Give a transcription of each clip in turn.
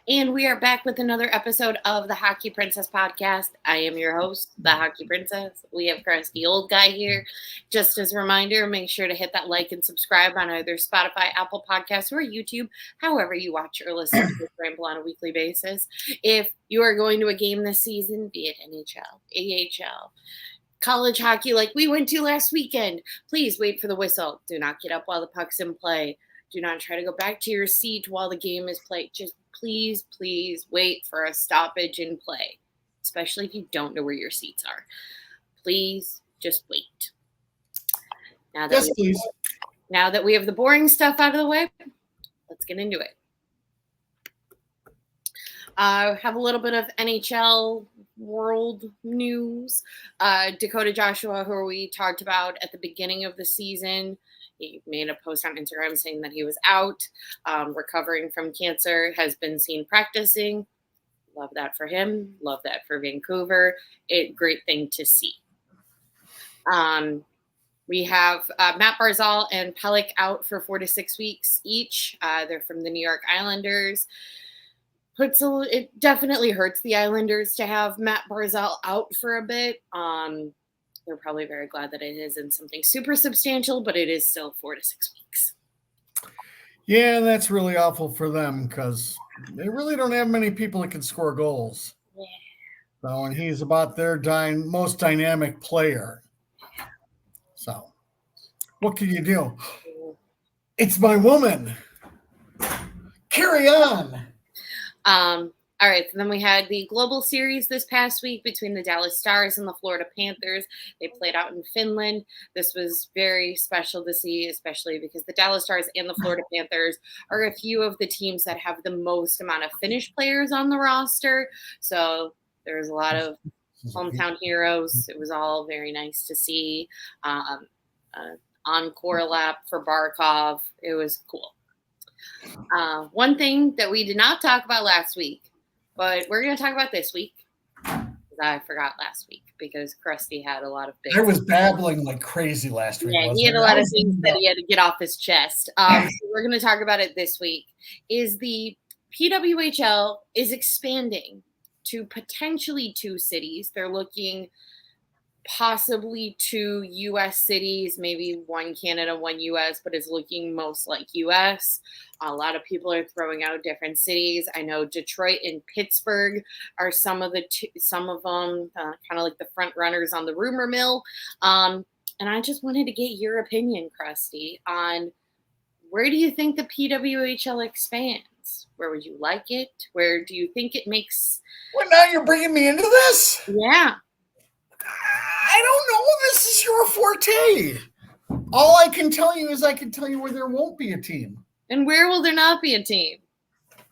And we are back with another episode of the Hockey Princess podcast. I am your host, the Hockey Princess. We have Crusty, old guy here. Just as a reminder, make sure to hit that like and subscribe on either Spotify, Apple Podcasts, or YouTube, however you watch or listen to this ramble on a weekly basis. If you are going to a game this season, be it NHL, AHL, college hockey like we went to last weekend, please wait for the whistle. Do not get up while the puck's in play. Do not try to go back to your seat while the game is played. Just please wait for a stoppage in play, especially if you don't know where your seats are. Please just wait. Now that we have the boring stuff out of the way, let's get into it. Have a little bit of NHL world news. Dakota Joshua, who we talked about at the beginning of the season, he made a post on Instagram saying that he was out, recovering from cancer, has been seen practicing. Love that for him. Love that for Vancouver. Great thing to see. We have Matt Barzal and Pelech out for 4 to 6 weeks each. They're from the New York Islanders. It definitely hurts the Islanders to have Matt Barzal out for a bit. They're probably very glad that it isn't something super substantial, but it is still 4 to 6 weeks. Yeah, that's really awful for them because they really don't have many people that can score goals. Yeah. So, and he's about their most dynamic player. So, what can you do? It's my woman. Carry on. All right, so then we had the Global Series this past week between the Dallas Stars and the Florida Panthers. They played out in Finland. This was very special to see, especially because the Dallas Stars and the Florida Panthers are a few of the teams that have the most amount of Finnish players on the roster. So there's a lot of hometown heroes. It was all very nice to see. Encore lap for Barkov. It was cool. One thing that we did not talk about last week, but we're going to talk about this week, because I forgot last week because Crusty had a lot of big. I was babbling like crazy last week. Yeah, he had a lot of things that he had to get off his chest. So we're going to talk about it this week. Is the PWHL is expanding to potentially 2 cities. They're looking possibly 2 U.S. cities, maybe 1 Canada, 1 U.S., but it's looking most like U.S. A lot of people are throwing out different cities. I know Detroit and Pittsburgh are some of them, kind of like the front runners on the rumor mill. And I just wanted to get your opinion, Crusty, on where do you think the PWHL expands? Where would you like it? Where do you think it makes? Well, now you're bringing me into this? Yeah. I don't know. This is your forte. All I can tell you is I can tell you where there won't be a team. And where will there not be a team?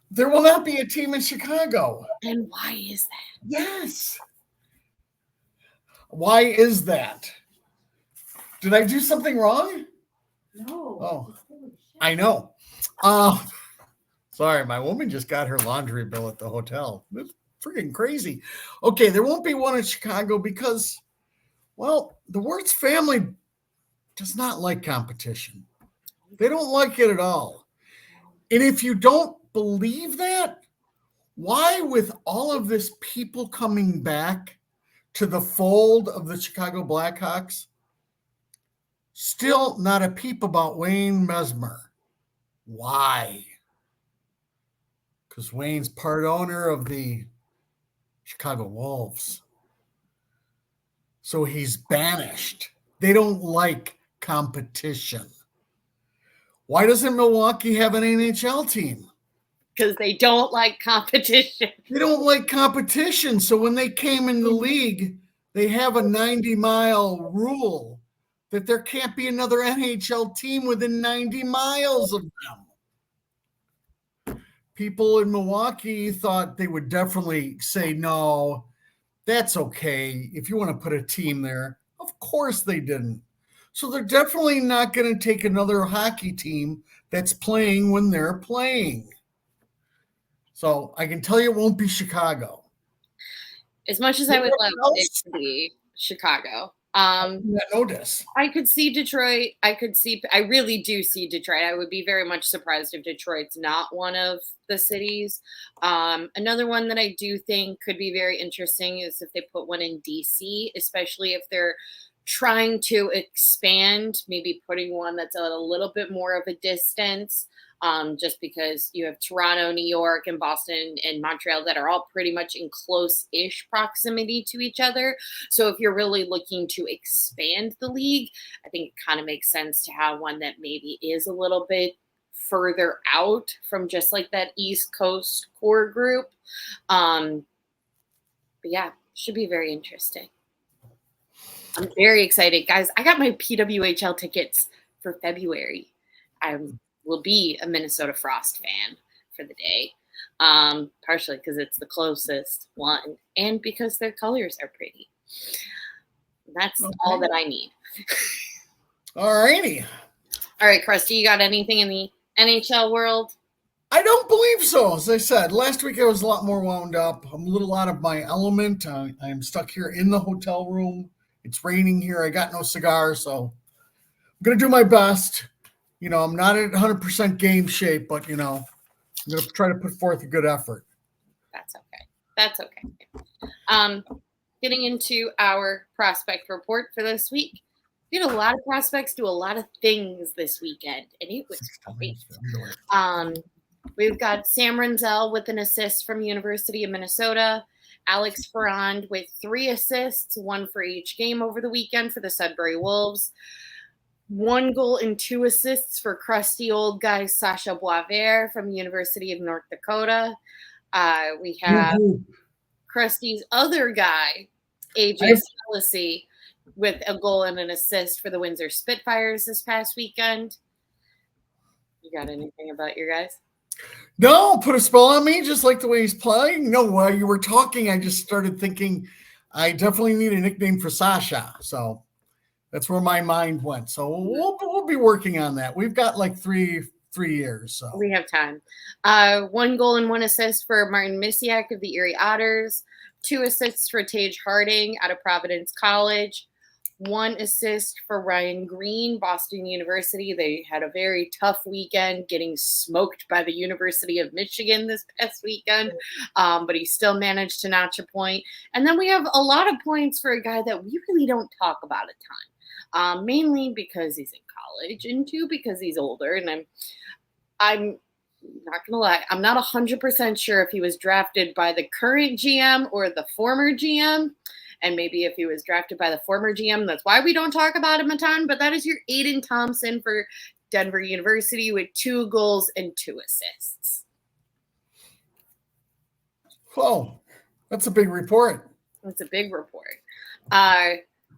There will not be a team in Chicago. And why is that? Yes. Why is that? Did I do something wrong? No. Oh, I know. Sorry, my woman just got her laundry bill at the hotel. It's freaking crazy. Okay, there won't be one in Chicago because, well, the Wirtz family does not like competition. They don't like it at all. And if you don't believe that, why, with all of this people coming back to the fold of the Chicago Blackhawks, still not a peep about Wayne Mesmer? Why? Because Wayne's part owner of the Chicago Wolves. So he's banished. They don't like competition. Why doesn't Milwaukee have an NHL team? Because they don't like competition. They don't like competition. So when they came in the league, they have a 90-mile rule that there can't be another NHL team within 90 miles of them. People in Milwaukee thought they would definitely say, no, that's okay. If you want to put a team there, of course they didn't. So they're definitely not going to take another hockey team that's playing when they're playing. So I can tell you it won't be Chicago. As much as I would love it to be Chicago, Notice. I could see Detroit. I really do see Detroit. I would be very much surprised if Detroit's not one of the cities. Another one that I do think could be very interesting is if they put one in DC, especially if they're trying to expand, maybe putting one that's a little bit more of a distance. Just because you have Toronto, New York, and Boston and Montreal that are all pretty much in close-ish proximity to each other. So if you're really looking to expand the league, I think it kind of makes sense to have one that maybe is a little bit further out from just like that East Coast core group. But yeah, should be very interesting. I'm very excited, guys. I got my PWHL tickets for February. I will be a Minnesota Frost fan for the day, partially because it's the closest one and because their colors are pretty. That's all that I need. All righty. All right, Crusty, you got anything in the NHL world? I don't believe so. As I said, last week I was a lot more wound up. I'm a little out of my element. I'm stuck here in the hotel room. It's raining here. I got no cigar, so I'm going to do my best. I'm not at 100% game shape, but, I'm going to try to put forth a good effort. That's okay. Getting into our prospect report for this week. We had a lot of prospects do a lot of things this weekend, and it was great. We've got Sam Renzel with an assist from University of Minnesota. Alex Ferrand with 3 assists, 1 for each game over the weekend for the Sudbury Wolves. 1 goal and 2 assists for crusty old guy Sasha Boisvert from University of North Dakota. We have Crusty's other guy, AJ Selassie, with a goal and an assist for the Windsor Spitfires this past weekend. You got anything about your guys? No, put a spell on me, just like the way he's playing. No, while you were talking, I just started thinking I definitely need a nickname for Sasha. So that's where my mind went. So we'll be working on that. We've got like three years. So we have time. 1 goal and 1 assist for Martin Misiak of the Erie Otters. 2 assists for Tage Harding out of Providence College. 1 assist for Ryan Green, Boston University. They had a very tough weekend, getting smoked by the University of Michigan this past weekend, but he still managed to notch a point. And then we have a lot of points for a guy that we really don't talk about a ton, mainly because he's in college and 2 because he's older. And I'm not gonna lie, I'm not 100% sure if he was drafted by the current GM or the former GM. And maybe if he was drafted by the former GM, that's why we don't talk about him a ton. But that is your Aiden Thompson for Denver University with 2 goals and 2 assists. Oh, that's a big report. That's a big report.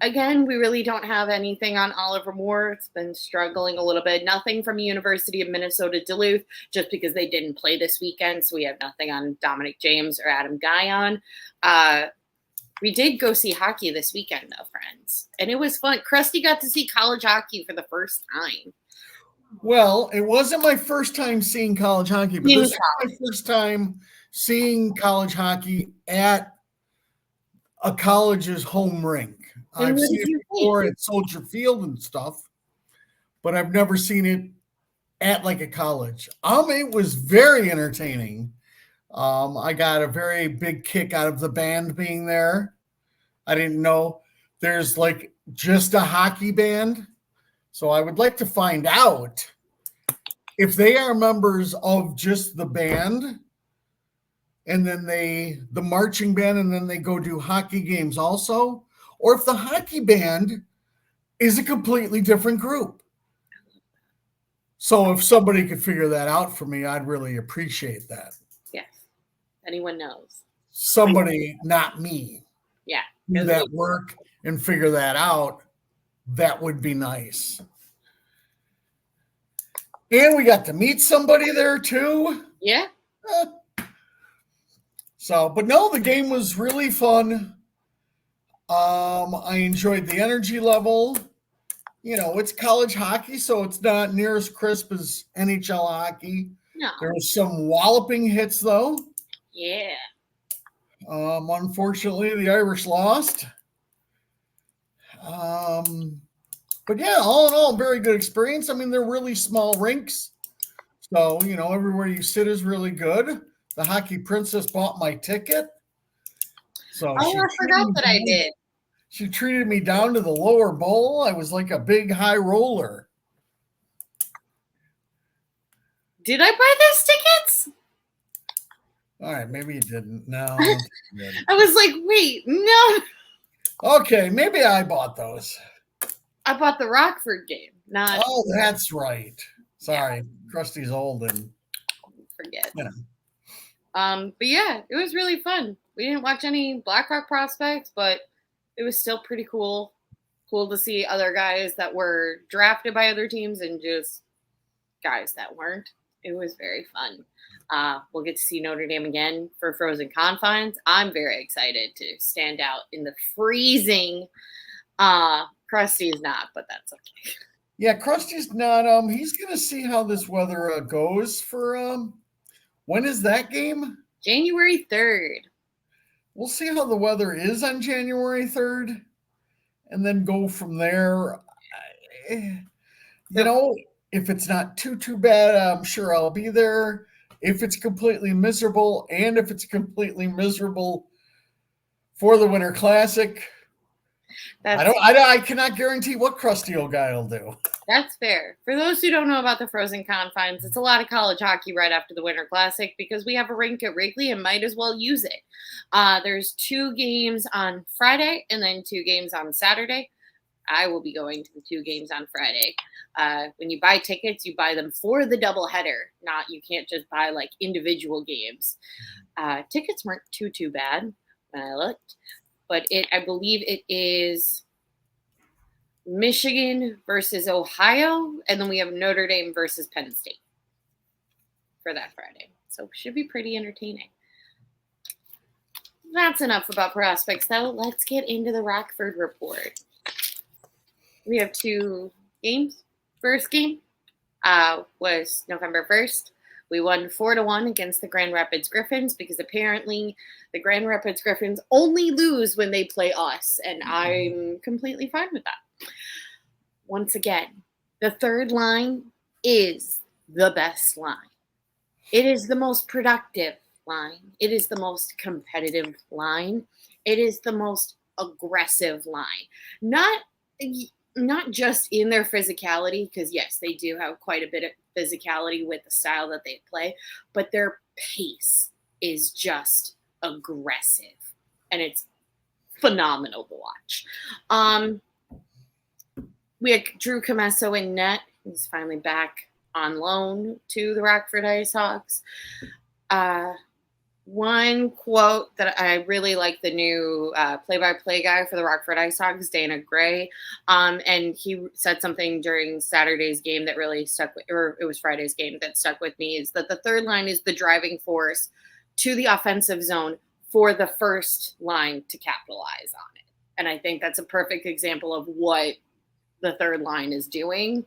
Again, we really don't have anything on Oliver Moore. It's been struggling a little bit. Nothing from University of Minnesota Duluth, just because they didn't play this weekend. So we have nothing on Dominic James or Adam Guyon. We did go see hockey this weekend, though, friends. And it was fun. Crusty got to see college hockey for the first time. Well, it wasn't my first time seeing college hockey, but this is my first time seeing college hockey at a college's home rink. I've seen it before at Soldier Field and stuff, but I've never seen it at like a college. It was very entertaining. I got a very big kick out of the band being there. I didn't know there's like just a hockey band. So I would like to find out if they are members of just the band and then the marching band, and then they go do hockey games also, or if the hockey band is a completely different group. So if somebody could figure that out for me, I'd really appreciate that. Yes. Anyone knows. Somebody, not me. Yeah. Do that work and figure that out. That would be nice. And we got to meet somebody there too. Yeah. But no, the game was really fun. I enjoyed the energy level. It's college hockey, so it's not near as crisp as NHL hockey. No. There was some walloping hits, though. Yeah. Unfortunately, the Irish lost. But yeah, all in all, very good experience. I mean, they're really small rinks. So, everywhere you sit is really good. The Hockey Princess bought my ticket. So Oh, I forgot that I did. she treated me down to the lower bowl. I was like a big high roller. Did I buy those tickets? All right, maybe you didn't. No. I was like, wait, no. Okay, maybe I bought those. I bought the Rockford game, not. Oh, that's right. Sorry, yeah. Crusty's old and forget. But yeah, it was really fun. We didn't watch any Blackhawk prospects, but it was still pretty cool. Cool to see other guys that were drafted by other teams and just guys that weren't. It was very fun. We'll get to see Notre Dame again for Frozen Confines. I'm very excited to stand out in the freezing. Crusty is not, but that's okay. Yeah, Crusty's not. He's gonna see how this weather goes for. When is that game? January 3rd. We'll see how the weather is on January 3rd, and then go from there. If it's not too bad, I'm sure I'll be there. If it's completely miserable, and if it's completely miserable for the Winter Classic, I cannot guarantee what Crusty old guy will do. That's fair. For those who don't know about the Frozen Confines, it's a lot of college hockey right after the Winter Classic because we have a rink at Wrigley and might as well use it. There's 2 games on Friday and then 2 games on Saturday. I will be going to the 2 games on Friday. When you buy tickets, you buy them for the doubleheader. You can't just buy like individual games. Tickets weren't too bad when I looked, but I believe it is Michigan versus Ohio, and then we have Notre Dame versus Penn State for that Friday. So should be pretty entertaining. That's enough about prospects, though. Let's get into the Rockford report. We have 2 games. First game was November 1st. We won 4-1 against the Grand Rapids Griffins because apparently the Grand Rapids Griffins only lose when they play us, and I'm completely fine with that. Once again, the third line is the best line. It is the most productive line. It is the most competitive line. It is the most aggressive line. Not just in their physicality, because yes, they do have quite a bit of physicality with the style that they play, but their pace is just aggressive, and it's phenomenal to watch. We had Drew Comesso in net. He's finally back on loan to the Rockford Ice Hawks. One quote that I really like, the new play-by-play guy for the Rockford Ice Hawks, Dana Gray, and he said something during Saturday's game that really stuck with, or it was Friday's game that stuck with me, is that the third line is the driving force to the offensive zone for the first line to capitalize on it. And I think that's a perfect example of what the third line is doing,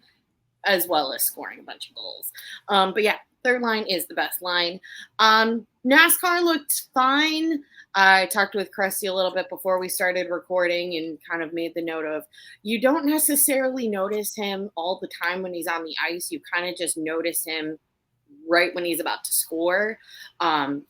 as well as scoring a bunch of goals. But yeah, third line is the best line. NASCAR looked fine. I talked with Crusty a little bit before we started recording and kind of made the note of, you don't necessarily notice him all the time when he's on the ice. You kind of just notice him right when he's about to score.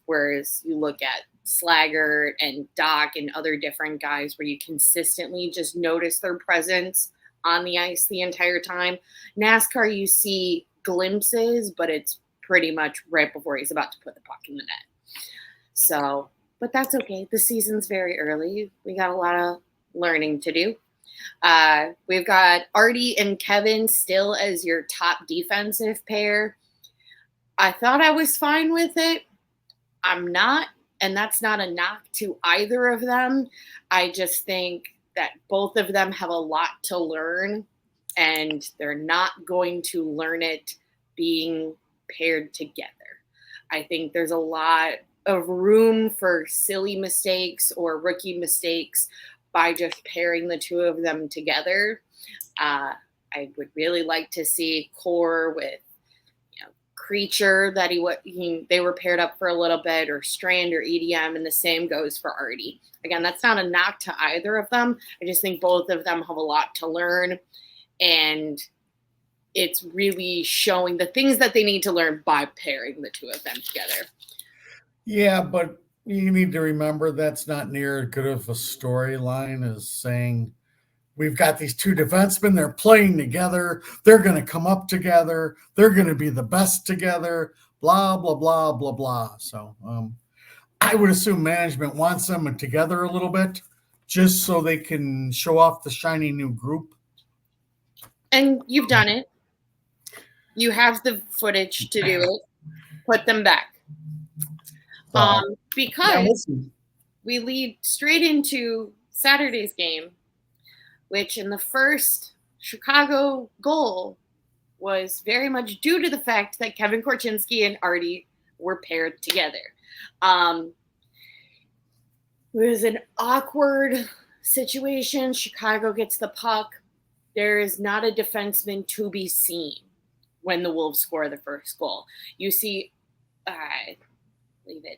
Whereas you look at Slaggert and Doc and other different guys where you consistently just notice their presence on the ice the entire time. NASCAR, you see glimpses, but it's pretty much right before he's about to put the puck in the net. So, but that's okay. The season's very early. We got a lot of learning to do. We've got Artie and Kevin still as your top defensive pair. I thought I was fine with it. I'm not, and that's not a knock to either of them. I just think that both of them have a lot to learn, and they're not going to learn it being paired together. I think there's a lot of room for silly mistakes or rookie mistakes by just pairing the 2 of them together. I would really like to see Core with Creature that they were paired up for a little bit, or Strand or EDM, and the same goes for Artie. Again, that's not a knock to either of them. I just think both of them have a lot to learn, and it's really showing the things that they need to learn by pairing the two of them together. Yeah, but you need to remember that's not near as good of a storyline as saying we've got these two defensemen, they're playing together, they're going to come up together, they're going to be the best together, blah, blah, blah, blah, blah. So I would assume management wants them together a little bit just so they can show off the shiny new group. And you've done it. You have the footage to do it. Put them back. Because we lead straight into Saturday's game, which in the first Chicago goal was very much due to the fact that Kevin Korchinski and Artie were paired together. It was an awkward situation. Chicago gets the puck. There is not a defenseman to be seen when the Wolves score the first goal. You see, I believe I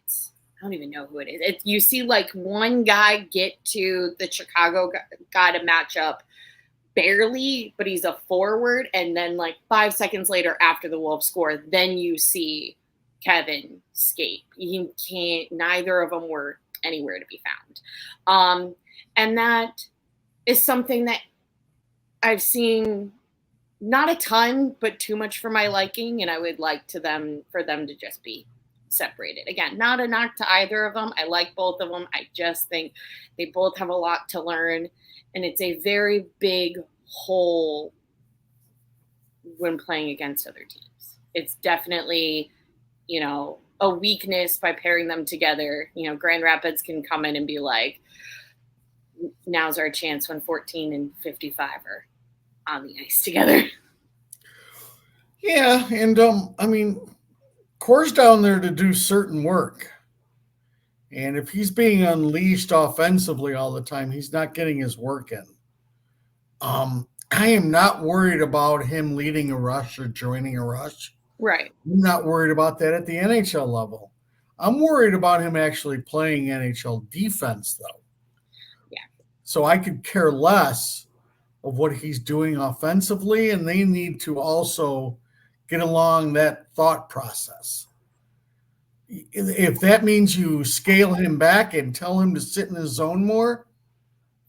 don't even know who it is. You see like one guy get to the Chicago guy to match up barely, but he's a forward. And then like 5 seconds later after the Wolves score, then you see Kevin skate. Neither of them were anywhere to be found. And that is something that I've seen not a ton, but too much for my liking. And I would like for them to just be separated. Again, not a knock to either of them. I like both of them. I just think they both have a lot to learn. And it's a very big hole when playing against other teams. It's definitely, a weakness by pairing them together. Grand Rapids can come in and be like, now's our chance when 14 and 55 are on the ice together. Yeah, and Core's down there to do certain work. And if he's being unleashed offensively all the time, he's not getting his work in. I am not worried about him leading a rush or joining a rush. Right. I'm not worried about that at the NHL level. I'm worried about him actually playing NHL defense, though. Yeah. So I could care less of what he's doing offensively, and they need to also get along that thought process. If that means you scale him back and tell him to sit in his zone more,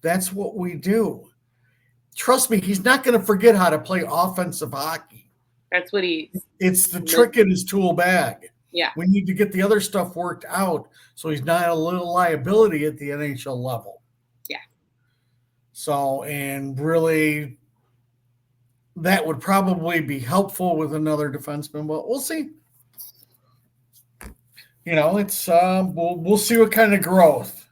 that's what we do. Trust me, he's not going to forget how to play offensive hockey. That's what it's the trick in his tool bag. Yeah. We need to get the other stuff worked out so he's not a little liability at the NHL level. Yeah. So, and really, that would probably be helpful with another defenseman, but we'll see. It's we'll see what kind of growth.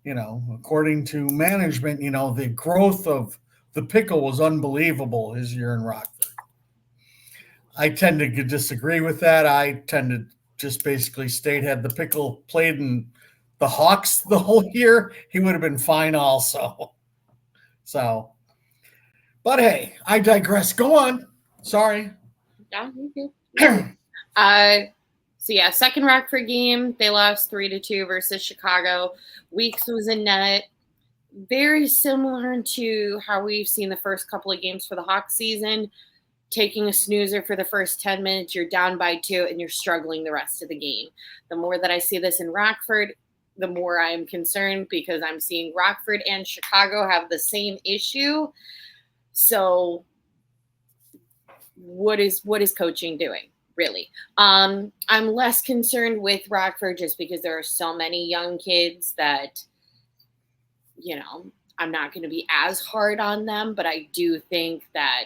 According to management, the growth of the pickle was unbelievable his year in Rockford. I tend to disagree with that. I tend to just basically state had the pickle played in the Hawks the whole year, he would have been fine also. So, but hey, I digress. Go on. Sorry. Yeah, you So yeah, second Rockford game, they lost 3-2 versus Chicago. Weeks was in net. Very similar to how we've seen the first couple of games for the Hawks season. Taking a snoozer for the first 10 minutes, you're down by 2, and you're struggling the rest of the game. The more that I see this in Rockford, the more I'm concerned, because I'm seeing Rockford and Chicago have the same issue. So what is coaching doing, really? I'm less concerned with Rockford just because there are so many young kids that, I'm not going to be as hard on them, but I do think that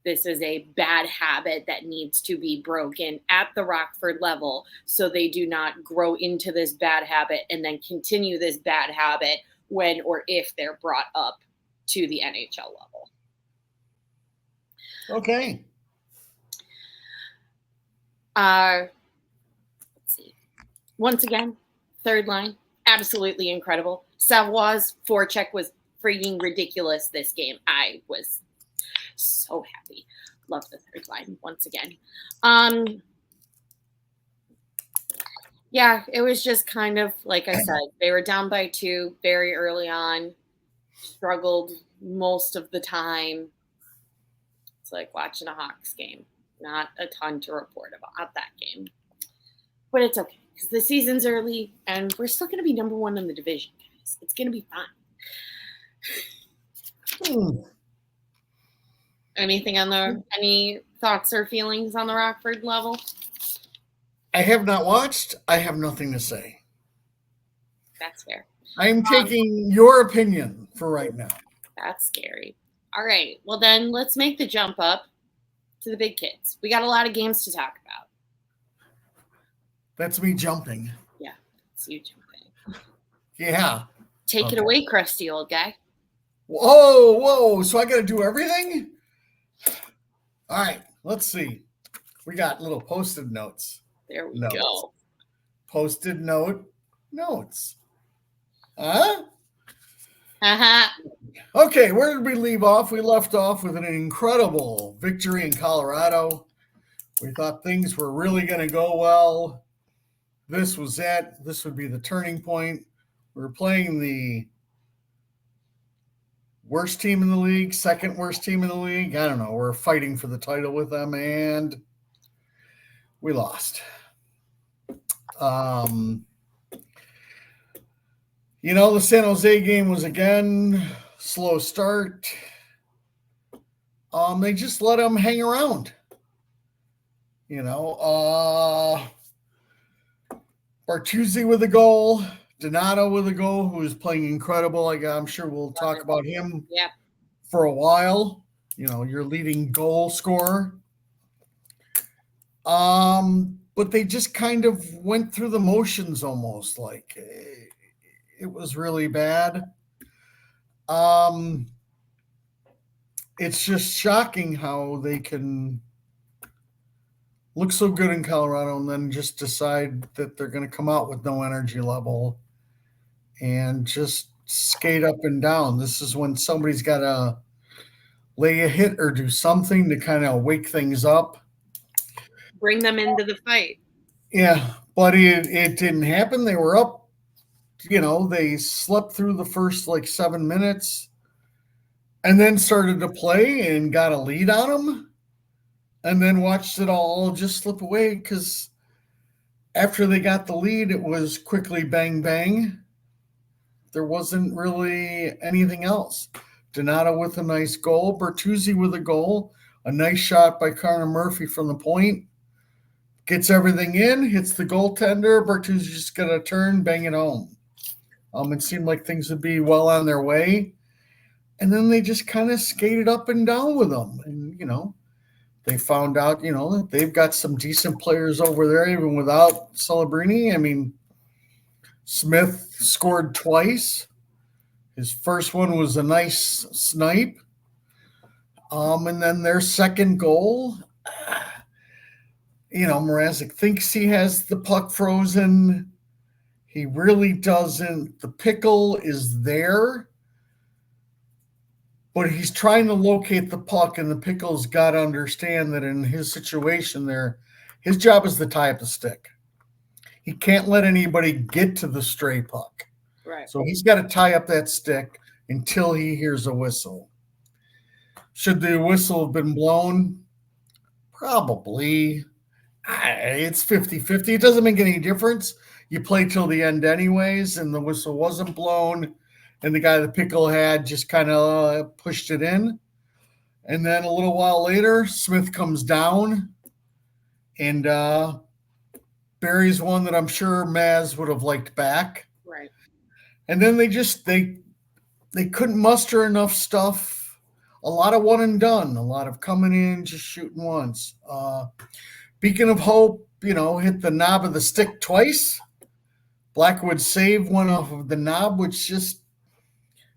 this is a bad habit that needs to be broken at the Rockford level so they do not grow into this bad habit and then continue this bad habit when or if they're brought up to the NHL level. Okay. Let's see. Once again, third line, absolutely incredible. Savoie's forecheck was freaking ridiculous this game. I was so happy. Love the third line once again. Yeah, it was just kind of like I said, they were down by 2 very early on, struggled most of the time. It's like watching a Hawks game. Not a ton to report about that game. But it's okay because the season's early and we're still going to be number 1 in the division, guys. It's going to be fine. Anything on any thoughts or feelings on the Rockford level? I have not watched. I have nothing to say. That's fair. I am taking your opinion for right now. That's scary. All right. Well, then let's make the jump up to the big kids. We got a lot of games to talk about. That's me jumping. Yeah, it's you jumping. Yeah. Take it away, crusty old guy. Whoa. So I got to do everything? All right. Let's see. We got little post-it notes. There we go. Post-it notes. Huh? Okay, where did we leave off? We left off with an incredible victory in Colorado. We thought things were really going to go well. This was it. This would be the turning point. We were playing the worst team in the league, second worst team in the league. I don't know. We're fighting for the title with them, and we lost. The San Jose game was again slow start. They just let them hang around. Bertuzzi with a goal, Donato with a goal, who is playing incredible. I'm sure we'll talk about him for a while. Your leading goal scorer. But they just kind of went through the motions almost. Like it was really bad. It's just shocking how they can look so good in Colorado and then just decide that they're going to come out with no energy level and just skate up and down. This is when somebody's got to lay a hit or do something to kind of wake things up. Bring them into the fight. Yeah, but it didn't happen. They were up. They slept through the first 7 minutes and then started to play and got a lead on them and then watched it all just slip away because after they got the lead, it was quickly bang, bang. There wasn't really anything else. Donato with a nice goal. Bertuzzi with a goal. A nice shot by Connor Murphy from the point. Gets everything in, hits the goaltender. Bertuzzi just got to turn, bang it home. It seemed like things would be well on their way. And then they just kind of skated up and down with them. And, they found out, that they've got some decent players over there, even without Celebrini. Smith scored twice. His first one was a nice snipe. And then their second goal, Mrazek thinks he has the puck frozen. He really doesn't. The pickle is there, but he's trying to locate the puck, and the pickle's got to understand that in his situation there, his job is to tie up the stick. He can't let anybody get to the stray puck. Right. So he's got to tie up that stick until he hears a whistle. Should the whistle have been blown? Probably. It's 50-50. It doesn't make any difference. You play till the end anyways, and the whistle wasn't blown, and the guy the pickle had just kind of pushed it in. And then a little while later, Smith comes down and buries one that I'm sure Maz would have liked back. Right. And then they couldn't muster enough stuff. A lot of one and done. A lot of coming in, just shooting once. Beacon of Hope, hit the knob of the stick twice. Blackwood saved one off of the knob, which just,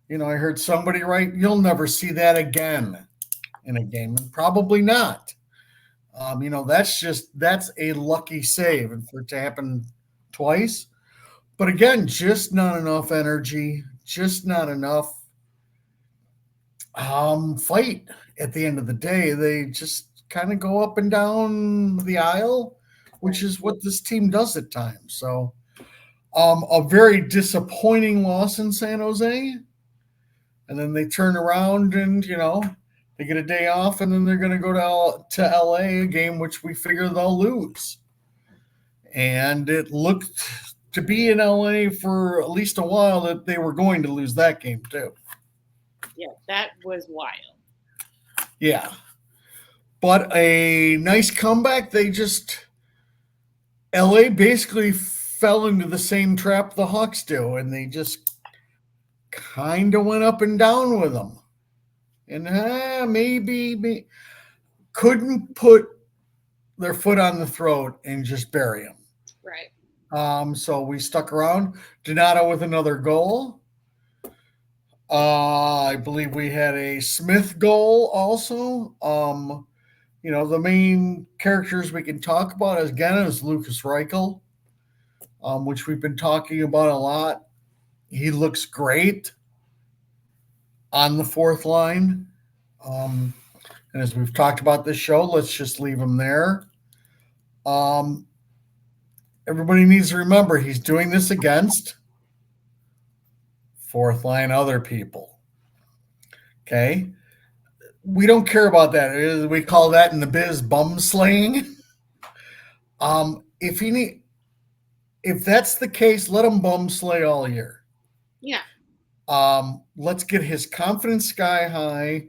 I heard somebody write, you'll never see that again in a game. And probably not. That's a lucky save, and for it to happen twice. But again, just not enough energy, just not enough fight at the end of the day. They just kind of go up and down the aisle, which is what this team does at times. So, a very disappointing loss in San Jose, and then they turn around and they get a day off, and then they're going to go to LA, a game which we figure they'll lose. And it looked to be in LA for at least a while that they were going to lose that game too. Yeah, that was wild. Yeah. But a nice comeback. LA basically fell into the same trap the Hawks do, and they just kind of went up and down with them. And maybe couldn't put their foot on the throat and just bury them. Right. So we stuck around. Donato with another goal. I believe we had a Smith goal also. The main characters we can talk about again is Lucas Reichel, which we've been talking about a lot. He looks great on the fourth line. And as we've talked about this show, let's just leave him there. Everybody needs to remember he's doing this against fourth line other people. Okay? We don't care about that. We call that in the biz bum slaying. If that's the case, let him bum slay all year. Yeah. Let's get his confidence sky high.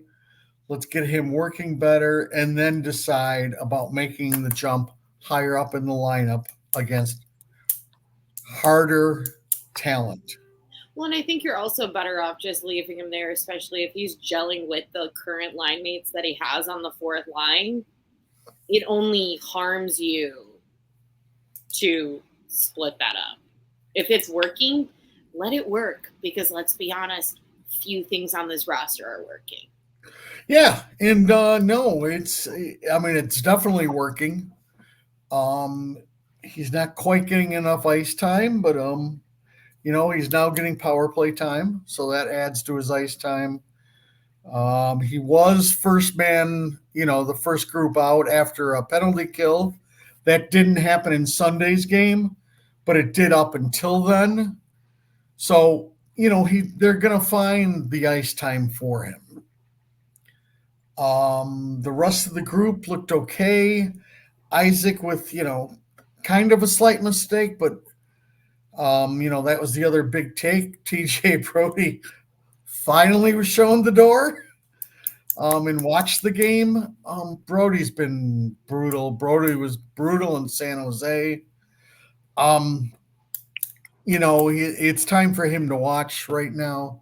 Let's get him working better, and then decide about making the jump higher up in the lineup against harder talent. Well, and I think you're also better off just leaving him there, especially if he's gelling with the current line mates that he has on the fourth line. It only harms you to split that up. If it's working, let it work, because let's be honest, few things on this roster are working. Yeah, and no, it's definitely working. He's not quite getting enough ice time, but he's now getting power play time, so that adds to his ice time. He was first man, the first group out after a penalty kill. That didn't happen in Sunday's game, but it did up until then. So, they're going to find the ice time for him. The rest of the group looked okay. Isaac with, kind of a slight mistake, but, that was the other big take. TJ Brody finally was shown the door and watched the game. Brody's been brutal. Brody was brutal in San Jose. It's time for him to watch right now.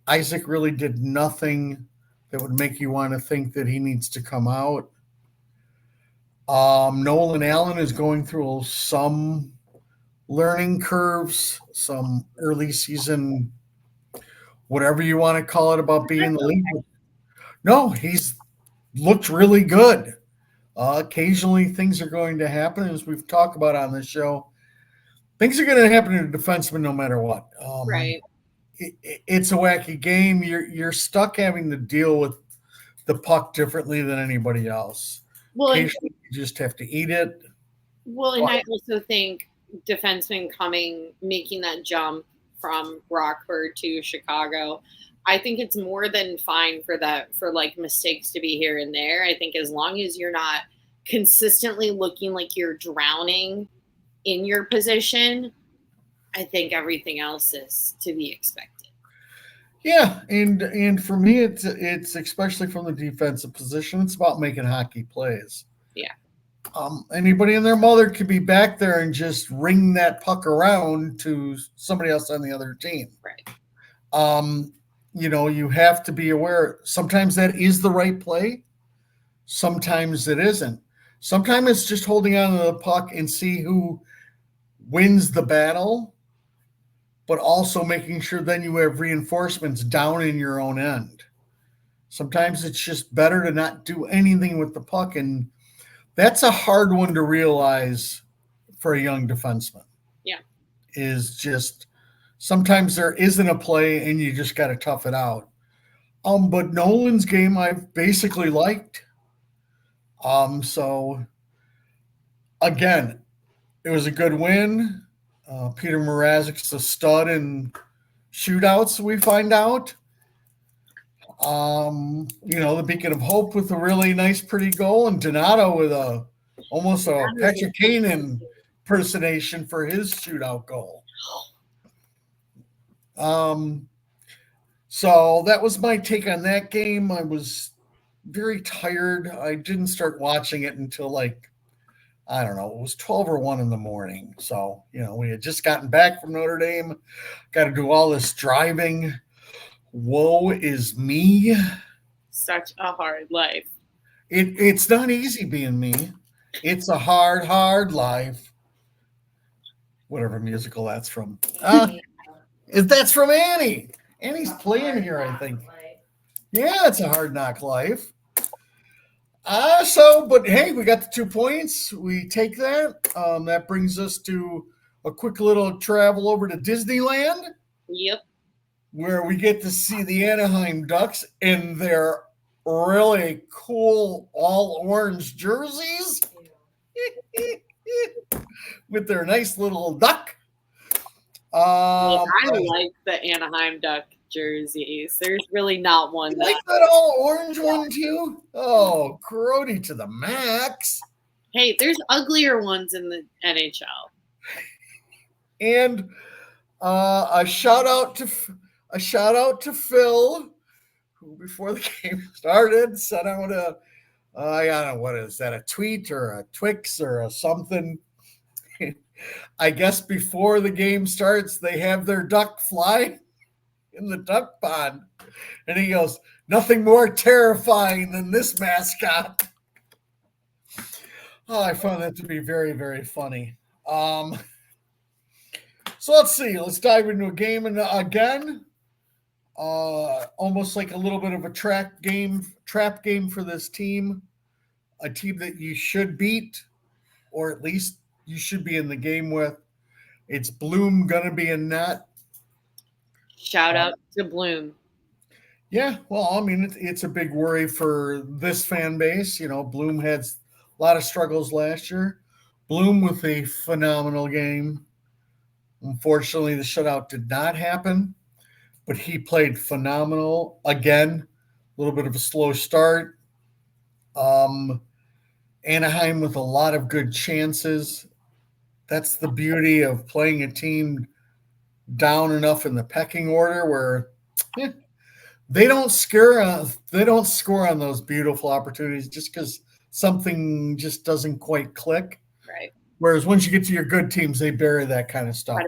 Isaac really did nothing that would make you want to think that he needs to come out. Nolan Allen is going through some learning curves, some early season, whatever you want to call it, about being in the league. No, he's looked really good. Occasionally things are going to happen, as we've talked about on this show. Things are going to happen to a defenseman no matter what. Right. It's a wacky game. You're stuck having to deal with the puck differently than anybody else. Well, occasionally you just have to eat it. Well, and I also think defensemen making that jump from Rockford to Chicago, I think it's more than fine for mistakes to be here and there. I think as long as you're not consistently looking like you're drowning in your position, I think everything else is to be expected. Yeah, and for me, it's especially from the defensive position, it's about making hockey plays. Yeah. Anybody and their mother could be back there and just ring that puck around to somebody else on the other team. Right. You have to be aware. Sometimes that is the right play. Sometimes it isn't. Sometimes it's just holding on to the puck and see who wins the battle, but also making sure then you have reinforcements down in your own end. Sometimes it's just better to not do anything with the puck, and that's a hard one to realize for a young defenseman. Yeah. Is just sometimes there isn't a play and you just got to tough it out. But Nolan's game I've basically liked. So again, It was a good win. Peter Mrazek's a stud in shootouts, we find out. The beacon of hope with a really nice, pretty goal, and Donato with almost a Patrick Kane impersonation for his shootout goal. So that was my take on that game. I was very tired. I didn't start watching it until I don't know, it was 12 or 1 in the morning. So, we had just gotten back from Notre Dame, got to do all this driving. Woe is me. Such a hard life. It's not easy being me. It's a hard, hard life. Whatever musical that's from. That's from Annie. Annie's playing here, I think. Yeah, it's a hard knock life. But hey, we got the 2 points. We take that. That brings us to a quick little travel over to Disneyland. Yep. Where we get to see the Anaheim Ducks in their really cool all orange jerseys with their nice little duck. I like the Anaheim Duck jerseys. There's really not one. You like that all orange one too? Oh, grody to the max. Hey, there's uglier ones in the NHL. And a shout out to Phil, who before the game started sent out I don't know, what is that, a tweet or a Twix or a something. I guess before the game starts, they have their duck fly in the duck pond. And he goes, nothing more terrifying than this mascot. Oh, I found that to be very, very funny. So let's see. Let's dive into a game again. Almost like a little bit of a trap game for this team. A team that you should beat, or at least you should be in the game with. It's Bloom gonna be in net. Shout out to Bloom. Yeah, well, I mean, it's a big worry for this fan base. Bloom had a lot of struggles last year. Bloom with a phenomenal game. Unfortunately, the shutout did not happen, but he played phenomenal. Again, a little bit of a slow start. Anaheim with a lot of good chances. That's the beauty of playing a team down enough in the pecking order where they don't score on those beautiful opportunities just because something just doesn't quite click. Right. Whereas once you get to your good teams, they bury that kind of stuff.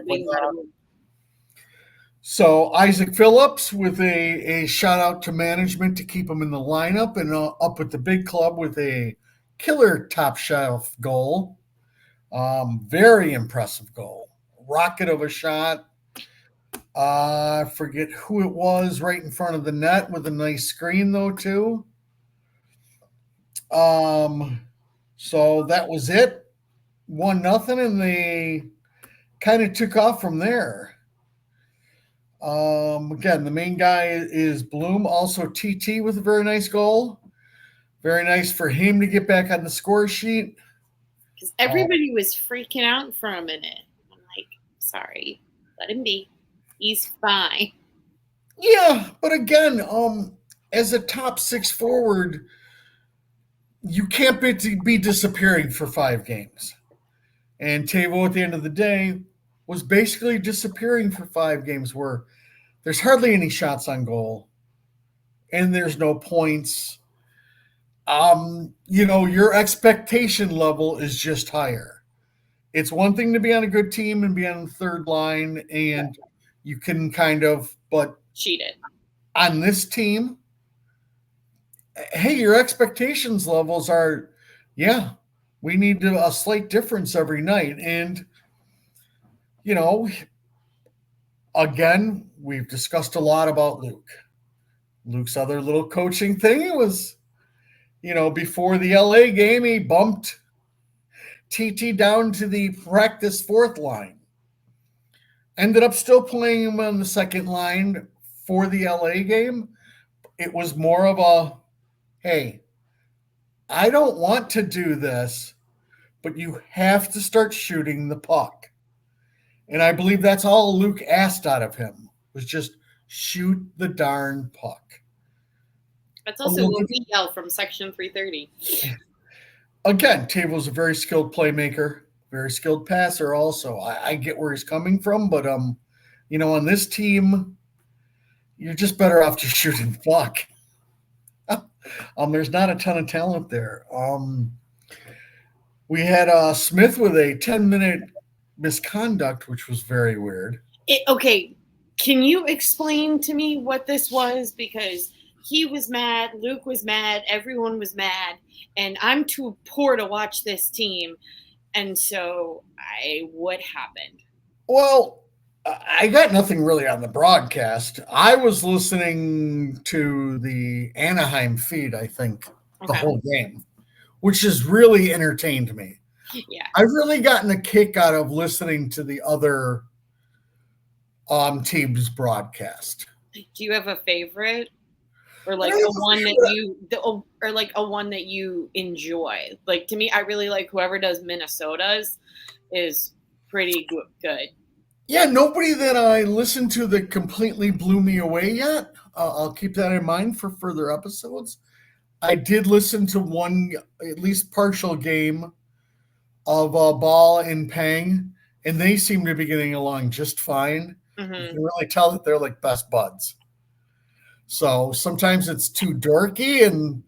So Isaac Phillips with a shout out to management to keep him in the lineup, and up with the big club with a killer top shelf goal. Very impressive goal. Rocket of a shot. I forget who it was right in front of the net with a nice screen though too. So that was it. 1-0, and they kind of took off from there. Again, the main guy is Bloom, also TT with a very nice goal. Very nice for him to get back on the score sheet. Because everybody was freaking out for a minute. I'm like, sorry, let him be. He's fine. Yeah, but again, as a top 6 forward, you can't be disappearing for 5 games. And Tavo at the end of the day was basically disappearing for 5 games where there's hardly any shots on goal and there's no points. Your expectation level is just higher. It's one thing to be on a good team and be on the third line, and you can but cheat it. On this team, hey, your expectations levels are, we need a slight difference every night. And, again, we've discussed a lot about Luke. Luke's other little coaching thing was, before the LA game, he bumped TT down to the practice 4th line. Ended up still playing him on the 2nd line for the LA game. It was more of a, hey, I don't want to do this, but you have to start shooting the puck. And I believe that's all Luke asked out of him was just shoot the darn puck. That's also what we yell from Section 330. Again, Table's a very skilled playmaker, very skilled passer also. I get where he's coming from, but on this team, you're just better off just shooting puck. There's not a ton of talent there. We had Smith with a 10-minute misconduct, which was very weird. Okay, can you explain to me what this was? Because he was mad, Luke was mad, everyone was mad, and I'm too poor to watch this team. And so what happened? Well, I got nothing really on the broadcast. I was listening to the Anaheim feed, I think, the whole game, which has really entertained me. Yeah. I've really gotten a kick out of listening to the other team's broadcast. Do you have a favorite? Or like a one that you enjoy? Like, to me, I really like whoever does Minnesota's is pretty good. Yeah, nobody that I listened to that completely blew me away yet. I'll keep that in mind for further episodes. I did listen to one, at least partial game of Ball and Pang, and they seem to be getting along just fine. Mm-hmm. You can really tell that they're like best buds. So sometimes it's too dorky, and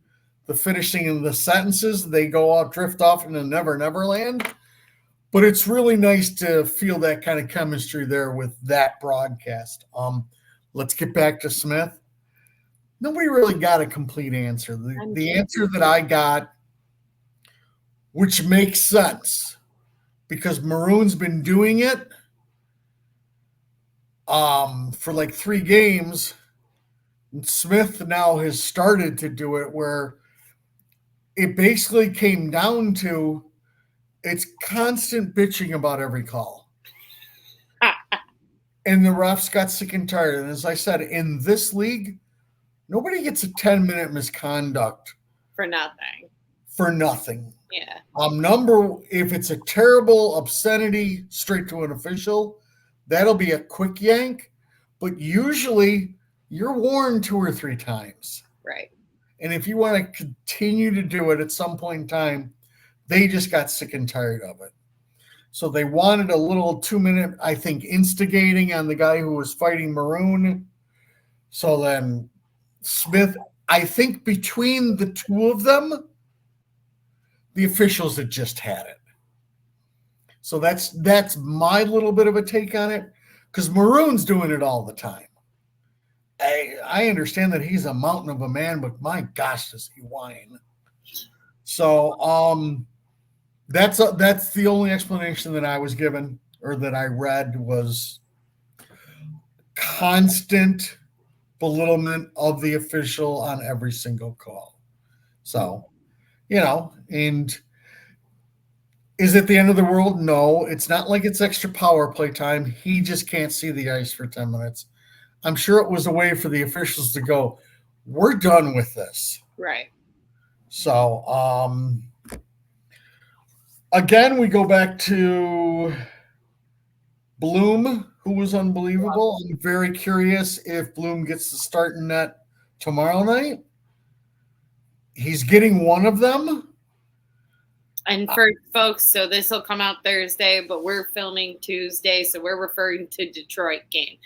the finishing of the sentences, they go out, drift off into Never Never Land. But it's really nice to feel that kind of chemistry there with that broadcast. Let's get back to Smith. Nobody really got a complete answer. The answer that I got, which makes sense, because Maroon's been doing it for like 3 games. Smith now has started to do it, where it basically came down to it's constant bitching about every call. And the refs got sick and tired. And as I said, in this league, nobody gets a 10-minute misconduct for nothing. Yeah. If it's a terrible obscenity straight to an official, that'll be a quick yank. But usually you're warned 2 or 3 times. Right. And if you want to continue to do it at some point in time, they just got sick and tired of it. So they wanted a little 2-minute, I think, instigating on the guy who was fighting Maroon. So then Smith, I think between the 2 of them, the officials had just had it. So that's my little bit of a take on it, because Maroon's doing it all the time. I understand that he's a mountain of a man, but my gosh, does he whine. So that's the only explanation that I was given or that I read was constant belittlement of the official on every single call. So, and is it the end of the world? No, it's not like it's extra power play time. He just can't see the ice for 10 minutes. I'm sure it was a way for the officials to go, we're done with this. Right. So, again, we go back to Bloom, who was unbelievable. I'm very curious if Bloom gets the start in net tomorrow night. He's getting one of them. And for folks, so this will come out Thursday, but we're filming Tuesday, so we're referring to Detroit game.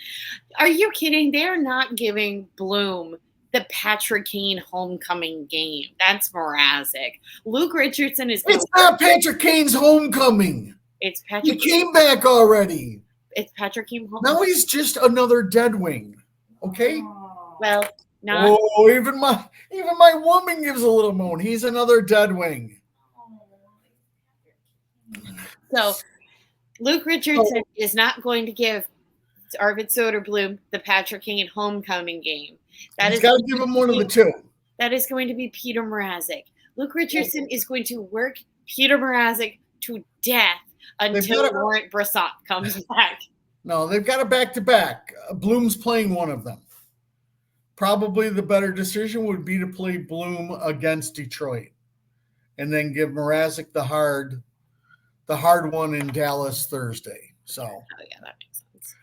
Are you kidding? They're not giving Bloom the Patrick Kane homecoming game. That's Mrazek. Luke Richardson is. It's not Patrick Kane's homecoming. It's Patrick. He came back already. It's Patrick Kane homecoming. Now he's just another dead wing. Okay. Well, not. Oh, even my woman gives a little moan. He's another dead wing. So, Luke Richardson is not going to give Arvid Soderblom the Patrick Kane homecoming game. He's got to give him one of the 2. That is going to be Peter Mrazek. Luke Richardson is going to work Peter Mrazek to death until Laurent Brossoit comes back. No, they've got a back-to-back. Bloom's playing one of them. Probably the better decision would be to play Bloom against Detroit and then give Mrazek the hard the hard one in Dallas Thursday. So, oh yeah, that makes sense.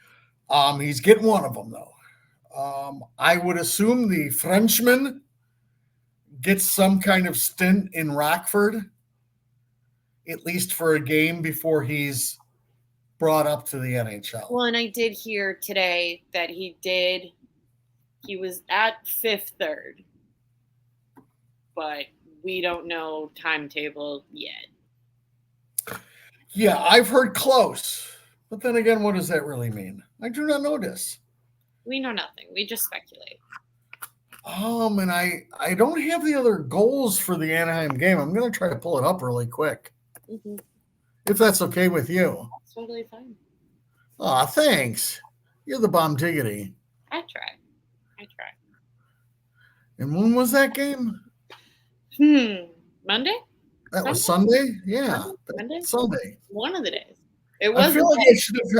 he's getting one of them though. I would assume the Frenchman gets some kind of stint in Rockford, at least for a game before he's brought up to the NHL. Well, and I did hear today that he was at Fifth Third, but we don't know timetable yet. Yeah, I've heard close. But then again, what does that really mean? I do not know this. We know nothing. We just speculate. And I don't have the other goals for the Anaheim game. I'm going to try to pull it up really quick. Mm-hmm. If that's okay with you. That's totally fine. Aw, thanks. You're the bomb diggity. I try. And when was that game? Monday? That was Sunday? Yeah. Monday? Sunday. One of the days. It was. I feel like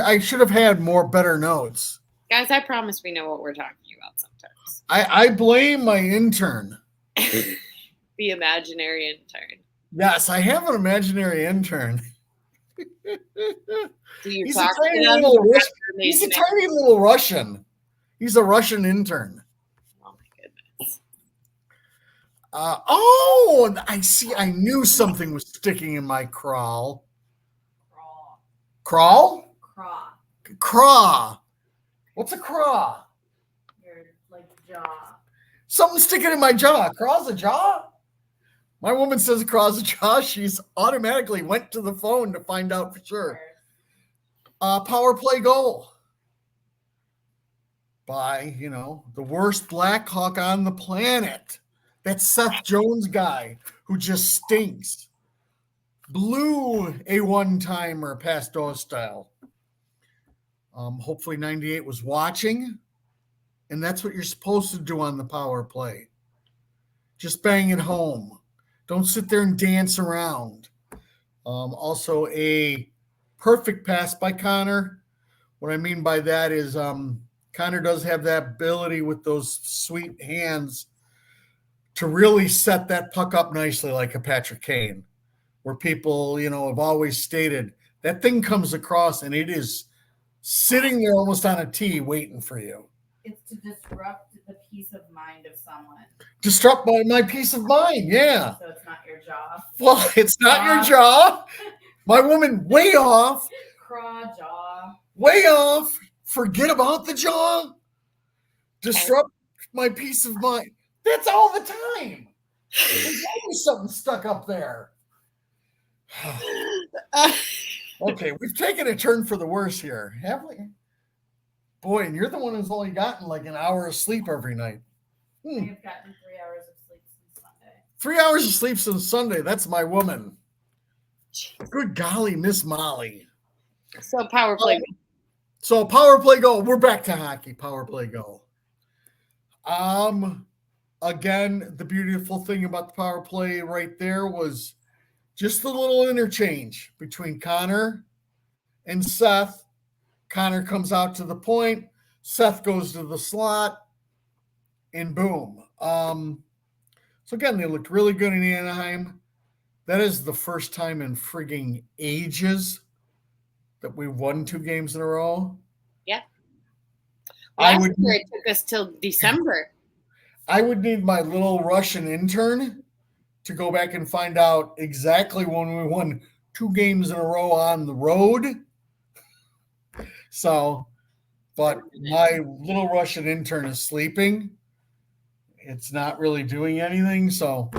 I should have had more better notes. Guys, I promise we know what we're talking about sometimes. I blame my intern. The imaginary intern. Yes, I have an imaginary intern. Do you He's talk a tiny to them? little He's a tiny little Russian. He's a Russian intern. Oh my goodness. I see. I knew something was sticking in my crawl. Crawl? Craw. What's a craw? Your like jaw. Something sticking in my jaw. Craw's a jaw? My woman says craw's a jaw. She's automatically went to the phone to find out for sure. Power play goal by, the worst Blackhawk on the planet. That Seth Jones guy who just stinks. Blew a one-timer past Doe style. Hopefully 98 was watching. And that's what you're supposed to do on the power play. Just bang it home. Don't sit there and dance around. Also a perfect pass by Connor. What I mean by that is Connor does have that ability with those sweet hands to really set that puck up nicely like a Patrick Kane, where people, have always stated that thing comes across and it is sitting there almost on a tee waiting for you. It's to disrupt the peace of mind of someone. Disrupt my peace of mind, yeah. So it's not your jaw. Well, it's not your jaw. My woman, way off. Craw, jaw. Way off. Forget about the jaw. Disrupt my peace of mind. That's all the time. There's always something stuck up there. Okay, we've taken a turn for the worse here, have we? Boy, and you're the one who's only gotten like an hour of sleep every night. I have gotten 3 hours of sleep since Sunday. 3 hours of sleep since Sunday. That's my woman. Good golly, Miss Molly. So power play. So power play goal. We're back to hockey. Power play goal. Again, the beautiful thing about the power play right there was just the little interchange between Connor and Seth. Connor comes out to the point. Seth goes to the slot. And boom. So again, they looked really good in Anaheim. That is the first time in frigging ages that we won 2 games in a row. Yeah. Last year it took us till December. I would need my little Russian intern to go back and find out exactly when we won 2 games in a row on the road. So, but my little Russian intern is sleeping. It's not really doing anything, so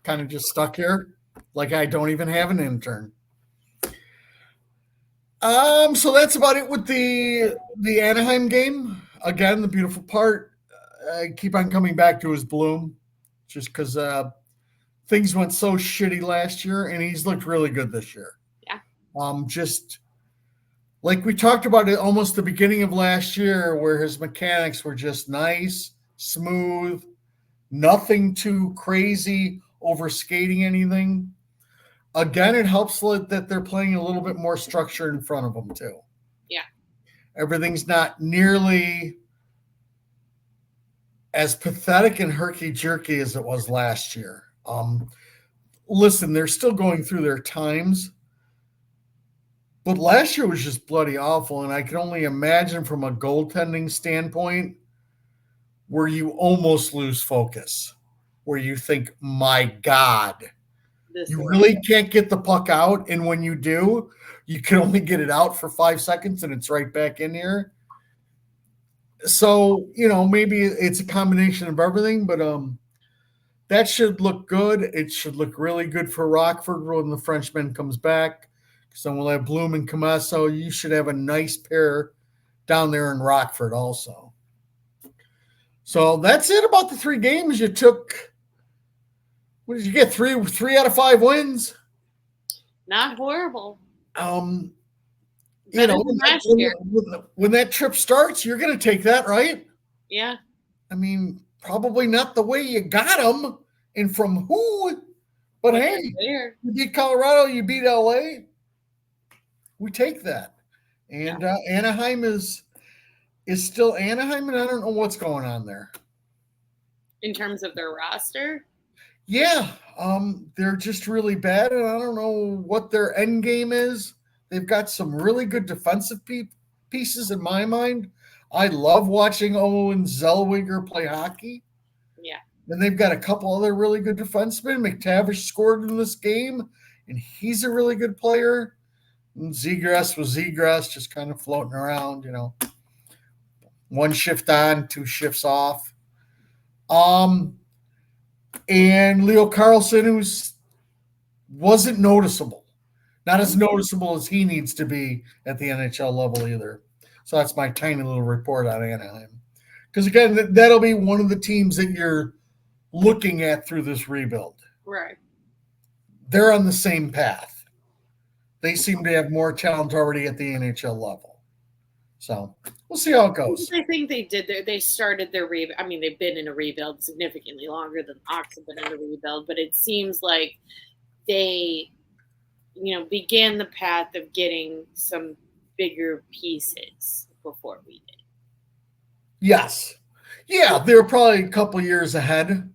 kind of just stuck here like I don't even have an intern. So that's about it with the Anaheim game. Again, the beautiful part I keep on coming back to is Bloom, just because things went so shitty last year, and he's looked really good this year. Yeah. Just like we talked about it almost the beginning of last year, where his mechanics were just nice, smooth, nothing too crazy, over skating anything. Again, it helps that they're playing a little bit more structure in front of them too. Yeah. Everything's not nearly as pathetic and herky-jerky as it was last year. Listen, they're still going through their times, But last year was just bloody awful, and I can only imagine from a goaltending standpoint where you almost lose focus, where you think, my God, you really can't get the puck out. And when you do, you can only get it out for 5 seconds and it's right back in here. So, maybe it's a combination of everything, but that should look good. It should look really good for Rockford when the Frenchman comes back. So we'll have Bloom and Camasso. You should have a nice pair down there in Rockford also. So that's it about the 3 games. You took, what did you get? 3 out of 5 wins? Not horrible. When that trip starts, you're going to take that, right? Yeah. I mean, probably not the way you got them and from who, but hey, you beat Colorado, you beat LA. We take that. And Anaheim is still Anaheim, and I don't know what's going on there. In terms of their roster? Yeah, they're just really bad, and I don't know what their end game is. They've got some really good defensive pieces in my mind. I love watching Owen Zellweger play hockey. Yeah. And they've got a couple other really good defensemen. McTavish scored in this game, and he's a really good player. And Zegras was Zegras, just kind of floating around, 1 shift on, 2 shifts off. And Leo Carlson, who wasn't noticeable. Not as noticeable as he needs to be at the NHL level either. So that's my tiny little report on Anaheim. Because, again, that'll be one of the teams that you're looking at through this rebuild. Right. They're on the same path. They seem to have more talent already at the NHL level. So we'll see how it goes. I think they did. They started their rebuild. I mean, they've been in a rebuild significantly longer than the Hawks have been in a rebuild, but it seems like they, began the path of getting some bigger pieces before we did. Yes. Yeah, they're probably a couple years ahead.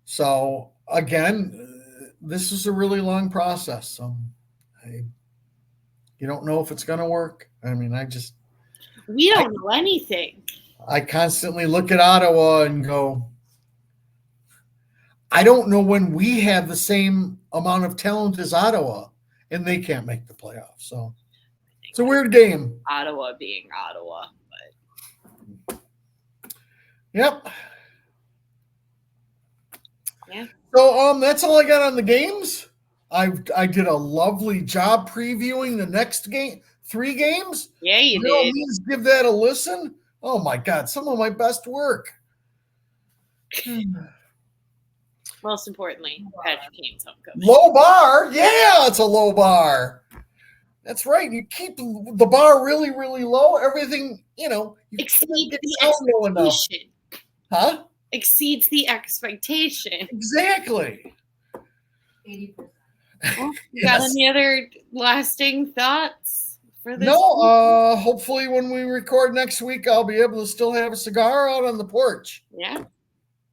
So, again, this is a really long process. You don't know if it's going to work. I mean, we don't know anything. I constantly look at Ottawa and go, I don't know when we have the same amount of talent as Ottawa, and they can't make the playoffs. So it's a weird game. Ottawa being Ottawa, but yep. Yeah. So that's all I got on the games. I did a lovely job previewing the next 3 games. Yeah, you did. Please give that a listen. Oh my God, some of my best work. Most importantly, Patrick Kane's homecoming. Low bar. Yeah, it's a low bar. That's right. You keep the bar really, really low. Everything, exceeds the expectation. Huh? Exceeds the expectation. Exactly. 80%. Well, got any other lasting thoughts for this? No, hopefully when we record next week, I'll be able to still have a cigar out on the porch. Yeah.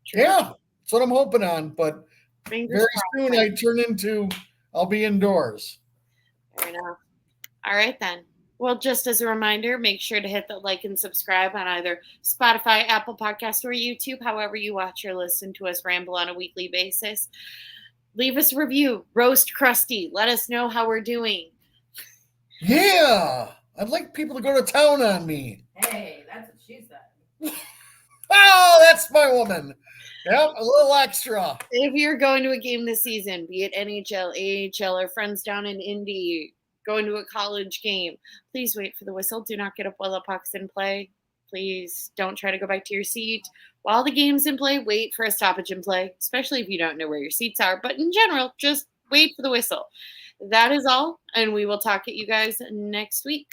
True. Yeah, that's what I'm hoping on. But very soon I'll be indoors. Fair enough. All right, then. Well, just as a reminder, make sure to hit the like and subscribe on either Spotify, Apple Podcast, or YouTube, however you watch or listen to us ramble on a weekly basis. Leave us a review. Roast Crusty. Let us know how we're doing. Yeah. I'd like people to go to town on me. Hey, that's what she said. Oh, that's my woman. Yep, a little extra. If you're going to a game this season, be it NHL, AHL, or friends down in Indy, going to a college game, please wait for the whistle. Do not get up while the puck's in play. Please don't try to go back to your seat. While the game's in play, wait for a stoppage in play, especially if you don't know where your seats are. But in general, just wait for the whistle. That is all, and we will talk at you guys next week.